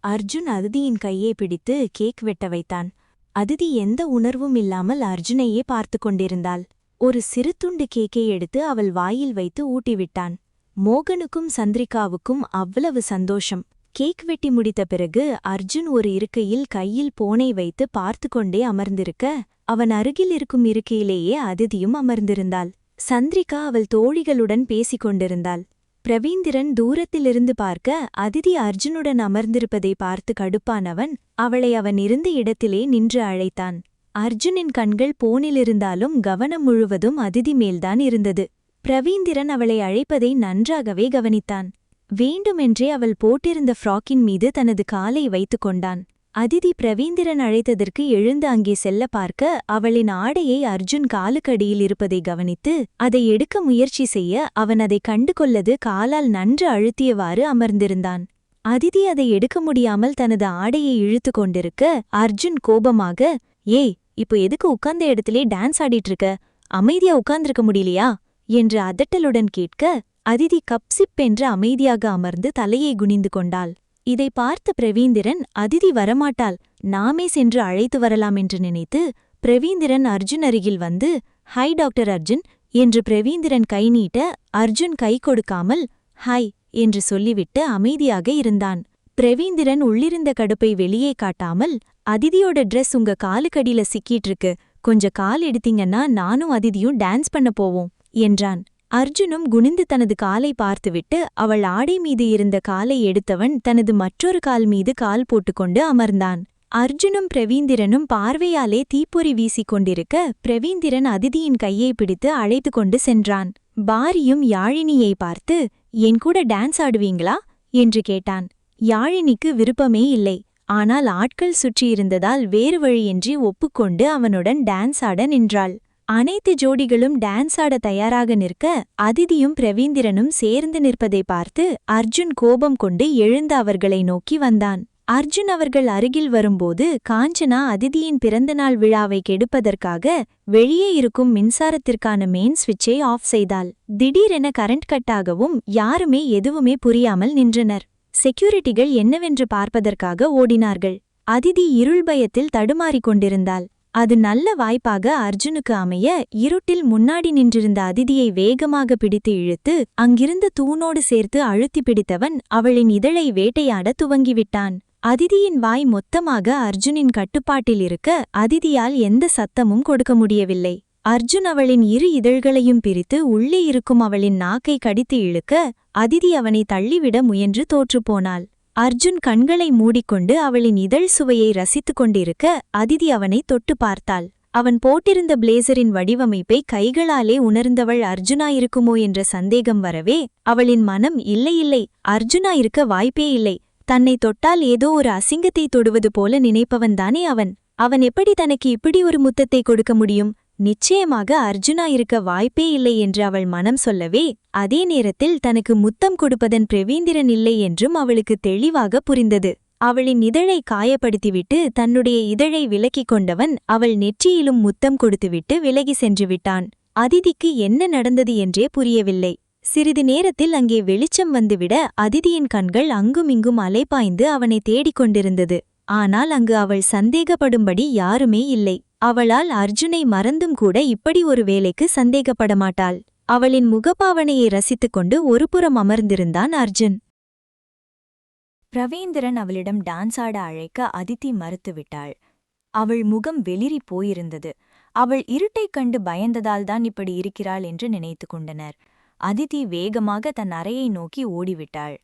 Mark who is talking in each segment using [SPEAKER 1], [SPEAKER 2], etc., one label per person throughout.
[SPEAKER 1] அர்ஜுன் அதிதியின் கையை பிடித்து கேக் வெட்ட வைத்தான். அதிதி எந்த உணர்வும் இல்லாமல் அர்ஜுனையே பார்த்து கொண்டிருந்தாள். ஒரு சிறு துண்டு கேக்கை எடுத்து அவள் வாயில் வைத்து ஊட்டிவிட்டான். மோகனுக்கும் சந்திரிகாவுக்கும் அவ்வளவு சந்தோஷம். கேக் வெட்டி முடித்த பிறகு அர்ஜுன் ஒரு இருக்கையில் கையில் போனை வைத்து பார்த்து கொண்டே அமர்ந்திருக்க, அவன் அருகில் இருக்கும் இருக்கையிலேயே அதிதியும் அமர்ந்திருந்தாள். சந்திரிகா அவள் தோழிகளுடன் பேசிக் கொண்டிருந்தாள். பிரவீந்திரன் தூரத்திலிருந்து பார்க்க அதிதி அர்ஜுனுடன் அமர்ந்திருப்பதை பார்த்து கடுப்பானவன் அவளை அவன் இருந்த இடத்திலே நின்று அழைத்தான். அர்ஜுனின் கண்கள் போனிலிருந்தாலும் கவனம் முழுவதும் அதிதி மேல்தான் இருந்தது. பிரவீந்திரன் அவளை அழைப்பதை நன்றாகவே கவனித்தான். வேண்டுமென்றே அவள் போட்டிருந்த ஃப்ராக்கின் மீது தனது காலை வைத்து கொண்டான். அதிதி பிரவீந்திரன் அழைத்ததற்கு எழுந்து அங்கே செல்ல பார்க்க அவளின் ஆடையை அர்ஜுன் காலுக்கடியில் இருப்பதை கவனித்து அதை எடுக்க முயற்சி செய்ய அவன் அதை கண்டுகொள்ளது காலால் நன்று அழுத்தியவாறு அமர்ந்திருந்தான். அதிதி அதை எடுக்க முடியாமல் தனது ஆடையை இழுத்து கொண்டிருக்க அர்ஜுன் கோபமாக, ஏய், இப்போ எதுக்கு உட்கார்ந்த இடத்திலே டான்ஸ் ஆடிட்டு இருக்க? அமைதியா உட்கார்ந்திருக்க முடியலையா என்று அதட்டலுடன் கேட்க, அதிதி கப்சிப் என்று அமைதியாக அமர்ந்து தலையை குனிந்து கொண்டாள். இதை பார்த்த பிரவீந்திரன், அதிதி வரமாட்டாள், நாமே சென்று அழைத்து வரலாம் என்று நினைத்து பிரவீந்திரன் அர்ஜுன் அருகில் வந்து, ஹை டாக்டர் அர்ஜுன் என்று பிரவீந்திரன் கை நீட்ட அர்ஜுன் கை கொடுக்காமல் ஹை என்று சொல்லிவிட்டு அமைதியாக இருந்தான். பிரவீந்திரன் உள்ளிருந்த கடுப்பை வெளியே காட்டாமல், அதிதியோட ட்ரெஸ் உங்க காலுக்கடியில சிக்கிட்டு இருக்கு, கொஞ்சம் கால் எடுத்தீங்கன்னா நானும் அதிதியும் டான்ஸ் பண்ண போவோம் என்றான். அர்ஜுனும் குனிந்து தனது காலை பார்த்துவிட்டு அவள் ஆடை மீது இருந்த காலை எடுத்தவன் தனது மற்றொரு கால் மீது கால் போட்டுக்கொண்டு அமர்ந்தான். அர்ஜுனும் பிரவீந்திரனும் பார்வையாலே தீப்பொறி வீசிக் கொண்டிருக்க பிரவீந்திரன் அதிதியின் கையை பிடித்து அழைத்து கொண்டு சென்றான். பாரியும் யாழினியை பார்த்து, என் கூட டான்ஸ் ஆடுவீங்களா என்று கேட்டான். யாழினிக்கு விருப்பமே இல்லை. ஆனால் ஆட்கள் சுற்றியிருந்ததால் வேறு வழியின்றி ஒப்புக்கொண்டு அவனுடன் டான்ஸ் ஆட நின்றாள். அனைத்து ஜோடிகளும் டான்ஸ் ஆட தயாராக நிற்க அதிதியும் பிரவீந்திரனும் சேர்ந்து நிற்பதை பார்த்து அர்ஜுன் கோபம் கொண்டு எழுந்து அவர்களை நோக்கி வந்தான். அர்ஜுன் அவர்கள் அருகில் வரும்போது காஞ்சனா அதிதியின் பிறந்தநாள் விழாவை கெடுப்பதற்காக வெளியே இருக்கும் மின்சாரத்திற்கான மெயின் ஸ்விட்சை ஆஃப் செய்தாள். திடீரென கரண்ட் கட்டாகவும் யாருமே எதுவுமே புரியாமல் நின்றனர். செக்யூரிட்டிகள் என்னவென்று பார்ப்பதற்காக ஓடினார்கள். அதிதி இருள் பயத்தில் தடுமாறிக் கொண்டிருந்தாள். அது நல்ல வாய்ப்பாக அர்ஜுனுக்கு அமைய இருட்டில் முன்னாடி நின்றிருந்த அதிதியை வேகமாக பிடித்து இழுத்து அங்கிருந்த தூணோடு சேர்த்து அழுத்தி பிடித்தவன் அவளின் இதழை வேட்டையாட துவங்கிவிட்டான். அதிதியின் வாய் மொத்தமாக அர்ஜுனின் கட்டுப்பாட்டில் இருக்க அதிதியால் எந்த சத்தமும் கொடுக்க முடியவில்லை. அர்ஜுன் அவளின் இரு இதழ்களையும் பிரித்து உள்ளே இருக்கும் அவளின் நாக்கை கடித்து இழுக்க அதிதி அவனை தள்ளிவிட முயன்று தோற்றுப்போனாள். அர்ஜுன் கண்களை மூடிக்கொண்டு அவளின் இதழ் சுவையை ரசித்துக் கொண்டிருக்க அதிதி அவனை தொட்டு பார்த்தாள். அவன் போட்டிருந்த பிளேசரின் வடிவமைப்பை கைகளாலே உணர்ந்தவள் அர்ஜுனாயிருக்குமோ என்ற சந்தேகம் வரவே அவளின் மனம் இல்லையில்லை, அர்ஜுனாயிருக்க வாய்ப்பே இல்லை. தன்னை தொட்டால் ஏதோ ஒரு அசிங்கத்தை தொடுவது போல நினைப்பவன்தானே அவன். அவன் எப்படி தனக்கு இப்படி ஒரு முத்தத்தை கொடுக்க முடியும்? நிச்சயமாக அர்ஜுனா இருக்க வாய்ப்பே இல்லை என்று அவள் மனம் சொல்லவே, அதே நேரத்தில் தனக்கு முத்தம் கொடுப்பதன் பிரவீந்திரன் இல்லை என்றும் அவளுக்கு தெளிவாக புரிந்தது. அவளின் இதழை காயப்படுத்திவிட்டு தன்னுடைய இதழை விலக்கிக் கொண்டவன் அவள் நெற்றியிலும் முத்தம் கொடுத்துவிட்டு விலகி சென்று விட்டான். அதிதிக்கு என்ன நடந்தது என்றே புரியவில்லை. சிறிது நேரத்தில் அங்கே வெளிச்சம் வந்துவிட அதிதியின் கண்கள் அங்குமிங்கும் அலைபாய்ந்து அவனை தேடிக் கொண்டிருந்தது. ஆனால் அங்கு அவள் சந்தேகப்படும்படி யாருமே இல்லை. அவளால் அர்ஜுனை மறந்தும் கூட இப்படி ஒரு வேலைக்கு சந்தேகப்படமாட்டாள். அவளின் முகபாவனையை ரசித்துக்கொண்டு ஒருபுறம் அமர்ந்திருந்தான் அர்ஜுன்.
[SPEAKER 2] பிரவீந்திரன் அவளிடம் டான்ஸ் ஆட அழைக்க அதிதி மறுத்துவிட்டாள். அவள் முகம் வெளிரி போயிருந்தது. அவள் இருட்டைக் கண்டு பயந்ததால்தான் இப்படி இருக்கிறாள் என்று நினைத்து கொண்டனர். அதிதி வேகமாக தன் அறையை நோக்கி ஓடிவிட்டாள்.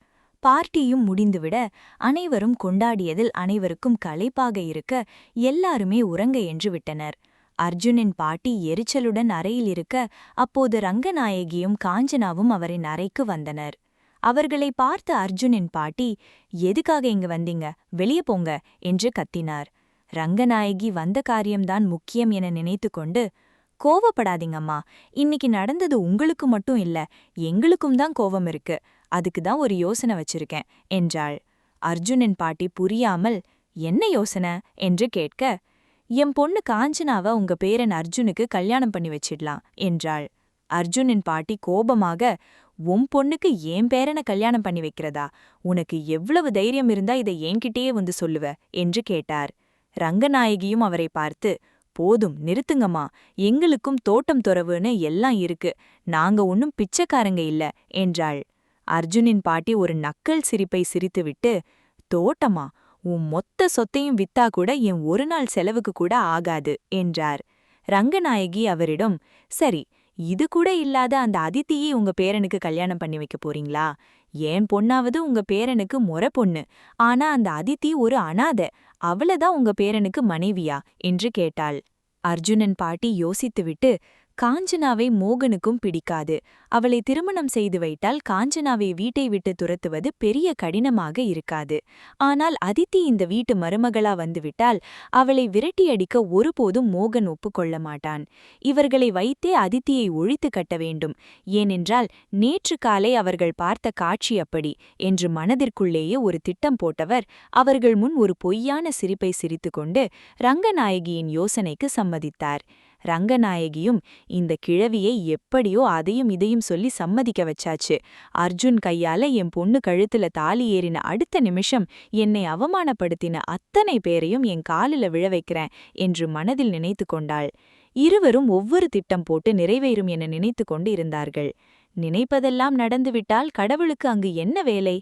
[SPEAKER 2] பார்ட்டியும் முடிந்துவிட அனைவரும் கொண்டாடியதில் அனைவருக்கும் களைப்பாக இருக்க எல்லாருமே உறங்க என்று விட்டனர். அர்ஜுனின் பாட்டி எரிச்சலுடன் அறையில் இருக்க அப்போது ரங்கநாயகியும் காஞ்சனாவும் அவரின் அறைக்கு வந்தனர். அவர்களை பார்த்த அர்ஜுனின் பாட்டி, எதுக்காக இங்க வந்தீங்க, வெளியே போங்க என்று கத்தினார். ரங்கநாயகி வந்த காரியம்தான் முக்கியம் என நினைத்து கொண்டு, கோவப்படாதீங்கம்மா, இன்னைக்கு நடந்தது உங்களுக்கு மட்டும் இல்ல, எங்களுக்கும் தான் கோவம் இருக்கு, அதுக்குதான் ஒரு யோசனை வச்சிருக்கேன் என்றாள். அர்ஜுனின் பாட்டி புரியாமல், என்ன யோசனை என்று கேட்க, என் பொண்ணு காஞ்சனாவ உங்க பேரன் அர்ஜுனுக்கு கல்யாணம் பண்ணி வச்சிடலாம் என்றாள். அர்ஜுனின் பாட்டி கோபமாக, உன் பொண்ணுக்கு என் பேரனை கல்யாணம் பண்ணி வைக்கிறதா? உனக்கு எவ்வளவு தைரியம் இருந்தா இதை என்கிட்டயே வந்து சொல்லுவ என்று கேட்டார். ரங்கநாயகியும் அவரை பார்த்து, போதும் நிறுத்துங்கம்மா, எங்களுக்கும் தோட்டம் துறவுன்னு எல்லாம் இருக்கு, நாங்க ஒன்னும் பிச்சைக்காரங்க இல்ல என்றாள். அர்ஜுனின் பாட்டி ஒரு நக்கல் சிரிப்பை சிரித்துவிட்டு, தோட்டமா? உன் மொத்த சொத்தையும் வித்தா கூட என் ஒரு நாள் செலவுக்கு கூட ஆகாது என்றார். ரங்கநாயகி அவரிடம், சரி, இது கூட இல்லாத அந்த அதித்தியை உங்க பேரனுக்கு கல்யாணம் பண்ணி வைக்க போறீங்களா? ஏன் பொண்ணாவது உங்க பேரனுக்கு முறை பொண்ணு, ஆனா அந்த அதித்தி ஒரு அனாதை, அவளதான் உங்க பேரனுக்கு மனைவியா என்று கேட்டாள். அர்ஜுனன் பாட்டி யோசித்துவிட்டு, காஞ்சனாவை மோகனுக்கும் பிடிக்காது, அவளை திருமணம் செய்து வைத்தால் காஞ்சனாவை வீட்டை விட்டு துரத்துவது பெரிய கடினமாக இருக்காது. ஆனால் அதித்தி இந்த வீட்டு மருமகளா வந்துவிட்டால் அவளை விரட்டியடிக்க ஒருபோதும் மோகன் ஒப்புக்கொள்ள மாட்டான். இவர்களை வைத்தே அதித்தியை ஒழித்து கட்ட வேண்டும், ஏனென்றால் நேற்று காலை அவர்கள் பார்த்த காட்சி அப்படி என்று மனதிற்குள்ளேயே ஒரு திட்டம் போட்டவர் அவர்கள் முன் ஒரு பொய்யான சிரிப்பை சிரித்துக்கொண்டு ரங்கநாயகியின் யோசனைக்கு சம்மதித்தார். ரங்கநாயகியும், இந்த கிழவியை எப்படியோ அதையும் இதையும் சொல்லி சம்மதிக்க வச்சாச்சு, அர்ஜுன் கையால என் பொண்ணு கழுத்துல தாலி ஏறின அடுத்த நிமிஷம் என்னை அவமானப்படுத்தின அத்தனை பேரையும் என் காலில விழ வைக்கிறேன் என்று மனதில் நினைத்து கொண்டாள். இருவரும் ஒவ்வொரு திட்டம் போட்டு நிறைவேறும் என நினைத்து கொண்டு இருந்தார்கள். நினைப்பதெல்லாம் நடந்துவிட்டால் கடவுளுக்கு அங்கு என்ன வேலை?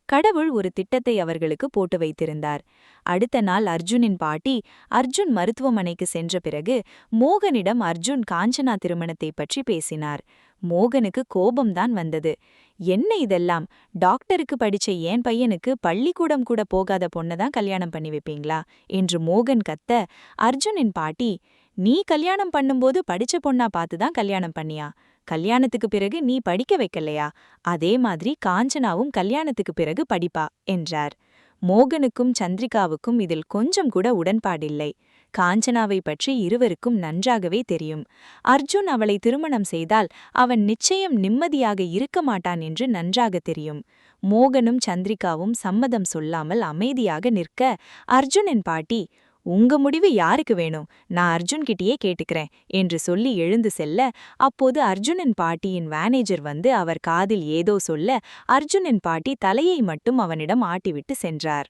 [SPEAKER 2] கடவுள் ஒரு திட்டத்தை அவர்களுக்கு போட்டு வைத்திருந்தார். அடுத்த நாள் அர்ஜுனின் பாட்டி அர்ஜுன் மருத்துவமனைக்கு சென்ற பிறகு மோகனிடம் அர்ஜுன் காஞ்சனா திருமணத்தை பற்றி பேசினார். மோகனுக்கு கோபம்தான் வந்தது. என்ன இதெல்லாம்? டாக்டருக்கு படிச்ச என் பையனுக்கு பள்ளிக்கூடம் கூட போகாத பொண்ணதான் கல்யாணம் பண்ணி வைப்பீங்களா என்று மோகன் கத்த, அர்ஜுனின் பாட்டி, நீ கல்யாணம் பண்ணும்போது படிச்ச பொண்ணா பார்த்துதான் கல்யாணம் பண்ணியா? கல்யாணத்துக்கு பிறகு நீ படிக்க வைக்கலையா? அதே மாதிரி காஞ்சனாவும் கல்யாணத்துக்கு பிறகு படிப்பா என்றார். மோகனுக்கும் சந்திரிகாவுக்கும் இதில் கொஞ்சம் கூட உடன்பாடில்லை. காஞ்சனாவை பற்றி இருவருக்கும் நன்றாகவே தெரியும். அர்ஜுன் அவளை திருமணம் செய்தால் அவன் நிச்சயம் நிம்மதியாக இருக்க மாட்டான் என்று நன்றாக தெரியும். மோகனும் சந்திரிகாவும் சம்மதம் சொல்லாமல் அமைதியாக நிற்க அர்ஜுனின் பாட்டி, உங்க முடிவு யாருக்கு வேணும்? நான் அர்ஜுன் கிட்டயே கேட்டுக்கிறேன் என்று சொல்லி எழுந்து செல்ல, அப்போது அர்ஜுனின் பாட்டியின் மேனேஜர் வந்து அவர் காதில் ஏதோ சொல்ல அர்ஜுனின் பாட்டி தலையை மட்டும் அவனிடம் ஆட்டிவிட்டு சென்றார்.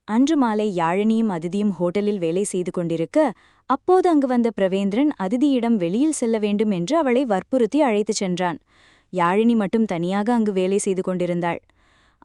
[SPEAKER 1] அன்று மாலை யாழினியும் அதிதியும் ஹோட்டலில் வேலை செய்து கொண்டிருக்க, அப்போது அங்கு வந்த பிரவேந்திரன் அதிதியிடம் வெளியில் செல்ல வேண்டும் என்று அவளை வற்புறுத்தி அழைத்துச் சென்றான். யாழினி மட்டும் தனியாக அங்கு வேலை செய்து கொண்டிருந்தாள்.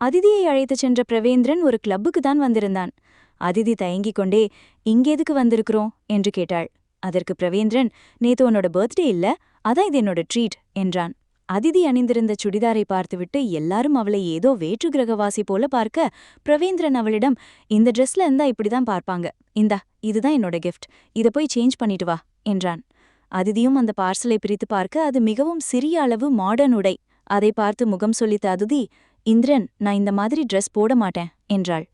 [SPEAKER 1] அதிதியை அழைத்துச் சென்ற பிரவேந்திரன் ஒரு கிளப்புக்கு தான் வந்திருந்தான். அதிதி தயங்கிக் கொண்டே, இங்கெதுக்கு வந்திருக்கிறோம் என்று கேட்டாள். அதற்கு பிரவேந்திரன், நேத்து உன்னோட பர்த்டே இல்ல, அதான் இது என்னோட ட்ரீட் என்றான். அதிதி அணிந்திருந்த சுடிதாரை பார்த்துவிட்டு எல்லாரும் அவளை ஏதோ வேற்று கிரகவாசி போல பார்க்க, பிரவேந்திரன் அவளிடம், இந்த ட்ரெஸ்ல இருந்தா இப்படிதான் பார்ப்பாங்க, இந்தா இதுதான் என்னோட கிஃப்ட், இதை போய் சேஞ்ச் பண்ணிட்டு வா என்றான். அதிதியும் அந்த பார்சலை பிரித்து பார்க்க அது மிகவும் சிறிய அளவு மாடர்ன் உடை. அதை பார்த்து முகம் சொல்லித்த அதிதி, இந்திரன், நான் இந்த மாதிரி ட்ரெஸ் போட மாட்டேன் என்றாள்.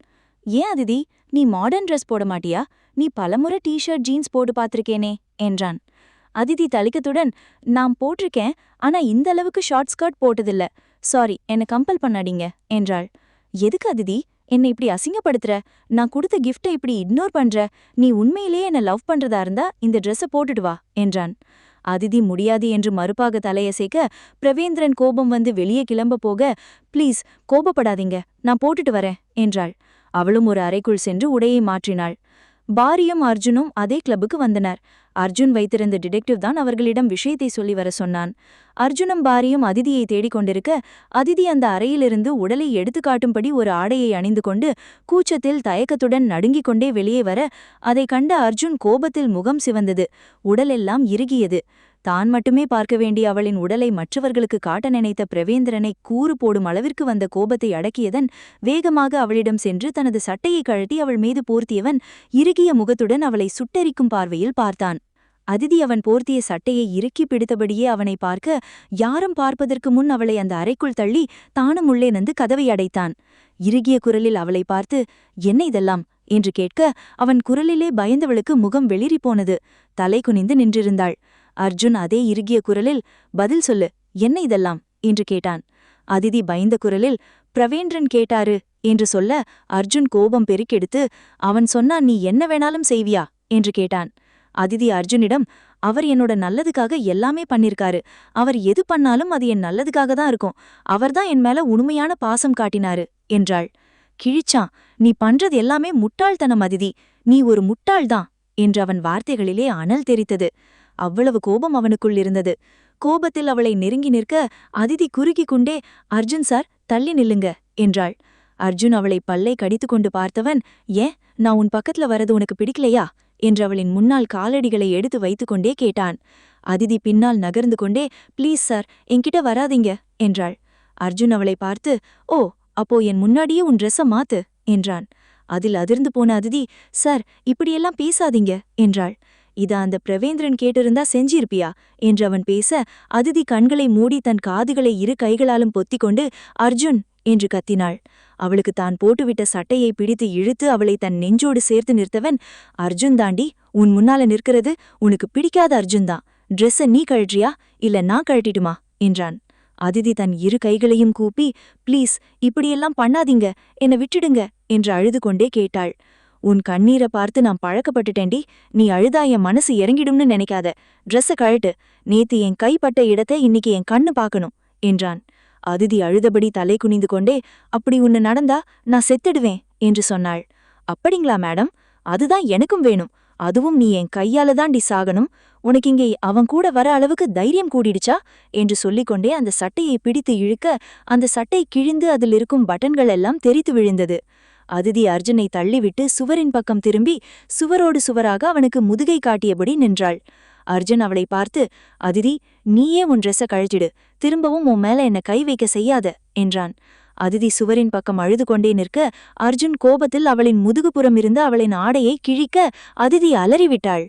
[SPEAKER 1] ஏன் அதிதி, நீ மாடர்ன் ட்ரெஸ் போட மாட்டியா? நீ பலமுறை டீஷர்ட் ஜீன்ஸ் போட்டு பார்த்திருக்கேனே என்றான். அதிதி தலிக்கத்துடன், நான் போட்டிருக்கேன், ஆனா இந்த அளவுக்கு ஷார்ட் ஸ்கர்ட் போட்டதில்ல, சாரி, என்னை கம்பல் பண்ணாதீங்க என்றாள். எதுக்கு அதிதி என்னை இப்படி அசிங்கப்படுத்துற? நான் கொடுத்த கிஃப்டை இப்படி இக்னோர் பண்ற? நீ உண்மையிலேயே என்னை லவ் பண்றதா இருந்தா இந்த ட்ரெஸ்ஸை போட்டுட்டு வா என்றான். அதிதி முடியாது என்று மறுப்பாக தலையசைக்க பிரவேந்திரன் கோபம் வந்து வெளியே கிளம்ப போக, ப்ளீஸ் கோபப்படாதீங்க, நான் போட்டுட்டு வரேன் என்றாள். அவளும் ஒரு அறைக்குள் சென்று உடையை மாற்றினாள். பாரியும் அர்ஜுனும் அதே கிளப்புக்கு வந்தனர். அர்ஜுன் வைத்திருந்த டிடெக்டிவ் தான் அவர்களிடம் விஷயத்தை சொல்லி வர சொன்னான். அர்ஜுனும் பாரியும் அதிதியை தேடிக் கொண்டிருக்க, அதிதி அந்த அறையிலிருந்து உடலை எடுத்து காட்டும்படி ஒரு ஆடையை அணிந்து கொண்டு கூச்சத்தில் தயக்கத்துடன் நடுங்கிக் கொண்டே வெளியே வர, அதை கண்ட அர்ஜுன் கோபத்தில் முகம் சிவந்தது, உடலெல்லாம் இறுகியது. தான் மட்டுமே பார்க்க வேண்டிய அவளின் உடலை மற்றவர்களுக்கு காட்ட நினைத்த பிரவேந்திரனை கூறு போடும் அளவிற்கு வந்த கோபத்தை அடக்கியதன் வேகமாக அவளிடம் சென்று தனது சட்டையை கழட்டி அவள் மீது போர்த்தியவன் இறுகிய முகத்துடன் அவளை சுட்டெரிக்கும் பார்வையில் பார்த்தான். அதிதி அவன் போர்த்திய சட்டையை இறுக்கி பிடித்தபடியே அவனை பார்க்க, யாரும் பார்ப்பதற்கு முன் அவளை அந்த அறைக்குள் தள்ளி தானும் உள்ளே நின்று கதவை அடைத்தான். இறுகிய குரலில் அவளை பார்த்து, என்ன இதெல்லாம் என்று கேட்க, அவன் குரலிலே பயந்தவளுக்கு முகம் வெளிரி போனது. தலை குனிந்து நின்றிருந்தாள். அர்ஜுன் அதே இறுகிய குரலில், பதில் சொல்லு, என்ன இதெல்லாம் என்று கேட்டான். அதிதி பயந்த குரலில், பிரவேந்திரன் கேட்டாரு என்று சொல்ல, அர்ஜுன் கோபம் பெருக்கெடுத்து, அவன் சொன்னா நீ என்ன வேணாலும் செய்வியா என்று கேட்டான்.
[SPEAKER 2] அதிதி அர்ஜுனிடம், அவர் என்னோட நல்லதுக்காக எல்லாமே பண்ணிருக்காரு. அவர் எது பண்ணாலும் அது என் நல்லதுக்காக தான் இருக்கும். அவர்தான் என் மேல உண்மையான பாசம் காட்டினாரு என்றாள். கிழிச்சான், நீ பண்றது எல்லாமே முட்டாள்தனம் அதிதி, நீ ஒரு முட்டாள்தான் என்று அவன் வார்த்தைகளிலே அனல் தெரித்தது. அவ்வளவு கோபம் அவனுக்குள் இருந்தது. கோபத்தில் அவளை நெருங்கி நிற்க அதிதி குறுக்கிக் கொண்டே, அர்ஜுன் சார், தள்ளி நில்லுங்க என்றாள். அர்ஜுன் அவளை பல்லை கடித்துக்கொண்டு பார்த்தவன், ஏன், நான் உன் பக்கத்துல வரது உனக்கு பிடிக்கலையா என்று அவளின் முன்னால் காலடிகளை எடுத்து வைத்துக்கொண்டே கேட்டான். அதிதி பின்னால் நகர்ந்து கொண்டே, ப்ளீஸ் சார், என்கிட்ட வராதீங்க என்றாள். அர்ஜுன் அவளை பார்த்து, ஓ, அப்போ என் முன்னாடியே உன் ட்ரெஸ்ஸ மாத்து என்றான். அதில் அதிர்ந்து போன அதிதி, சார், இப்படியெல்லாம் பேசாதீங்க என்றாள். இத அந்த பிரவேந்திரன் கேட்டிருந்தா செஞ்சிருப்பியா என்று அவன் பேச, அதிதி கண்களை மூடி தன் காதுகளை இரு கைகளாலும் பொத்திக்கொண்டு, அர்ஜுன் என்று கத்தினாள். அவளுக்கு தான் போட்டுவிட்ட சட்டையை பிடித்து இழுத்து அவளை தன் நெஞ்சோடு சேர்த்து நிறுத்தவன், அர்ஜுன் தாண்டி, உன் முன்னால நிற்கிறது உனக்கு பிடிக்காத அர்ஜுன்தான். ட்ரெஸ்ஸ நீ கழற்றியா இல்ல நான் கழட்டிடுமா என்றான். அதிதி தன் இரு கைகளையும் கூப்பி, ப்ளீஸ், இப்படியெல்லாம் பண்ணாதீங்க, என்னை விட்டுடுங்க என்று அழுது கொண்டே கேட்டாள். உன் கண்ணீரை பார்த்து நான் பழக்கப்பட்டுட்டேன்டி, நீ அழுதா என் மனசு இறங்கிடும்னு நினைக்காத. ட்ரெஸ்ஸ கழட்டு, நேத்து என் கைப்பட்ட இடத்தை இன்னைக்கு என் கண்ணு பார்க்கணும் என்றான். அதிதி அழுதபடி தலை குனிந்து கொண்டே, அப்படி உன்னு நடந்தா நான் செத்துடுவேன் என்று சொன்னாள். அப்படிங்களா மேடம், அதுதான் எனக்கும் வேணும். அதுவும் நீ என் கையால தாண்டி சாகணும். உனக்கு இங்கே அவன் கூட வர அளவுக்கு தைரியம் கூடிடுச்சா என்று சொல்லிக்கொண்டே அந்த சட்டையை பிடித்து இழுக்க அந்த சட்டை கிழிந்து அதில் இருக்கும் பட்டன்கள் எல்லாம் தெரித்து விழுந்தது. அதிதி அர்ஜுனை தள்ளிவிட்டு சுவரின் பக்கம் திரும்பி சுவரோடு சுவராக அவனுக்கு முதுகை காட்டியபடி நின்றாள். அர்ஜுன் அவளை பார்த்து, அதிதி, நீயே உன் ட்ரெஸ்ஸ கழட்டிடு, திரும்பவும் உன் மேல என்ன கை வைக்க செய்யாத என்றான். அதிதி சுவரின் பக்கம் அழுது கொண்டே நிற்க அர்ஜுன் கோபத்தில் அவளின் முதுகுப்புறம் இருந்து அவளின் ஆடையை கிழிக்க அதிதி அலறிவிட்டாள்.